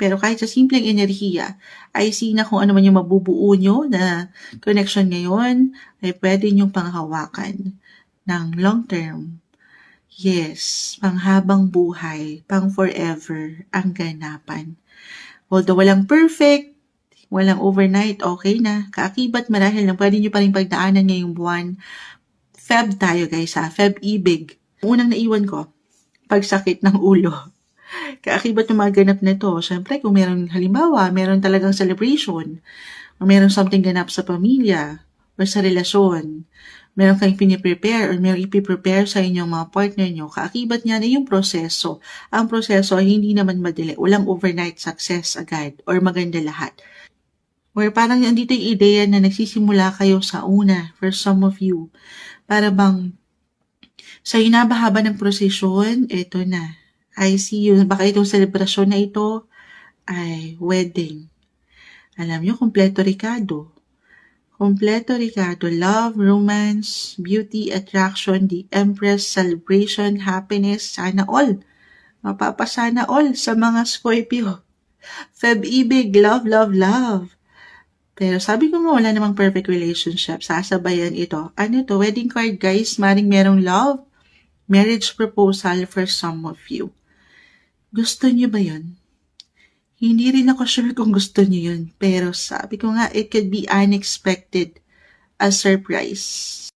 pero kahit sa simpleng enerhiya, I see na kung ano man yung mabubuo nyo na connection ngayon, ay pwede nyong panghawakan ng long term. Yes, panghabang buhay, pang forever ang ganapan. Although walang perfect, walang overnight, okay na. Kaakibat marahil na pwede nyo pa rin pagdaanan ngayong buwan. Feb tayo guys ha, Feb ibig. Unang naiwan ko, pagsakit ng ulo. Kaakibat ng mga ganap na to, syempre kung meron halimbawa, meron talagang celebration, o meron something ganap sa pamilya, or sa relasyon, meron kayong piniprepare or meron ipiprepare sa inyong mga partner nyo, kaakibat niya na yung proseso. Ang proseso ay hindi naman madali. Walang overnight success agad or maganda lahat. Or parang nandito yung ideya na nagsisimula kayo sa una for some of you. Para bang sa hinabahaba ng prosesyon, eto na. I see you. Baka itong selebrasyon na ito ay wedding. Alam nyo, kompleto Ricardo. Kompleto Ricardo, love, romance, beauty, attraction, the Empress, celebration, happiness, sana all. Mapapasana all sa mga Scorpio. Feb ibig, love, love, love. Pero sabi ko nga wala namang perfect relationship. Sasabayan ito. Ano to? Wedding card guys. Maring merong love. Marriage proposal for some of you. Gusto niyo ba yun? Hindi rin ako sure kung gusto niyo yun. Pero sabi ko nga, it could be unexpected. A surprise.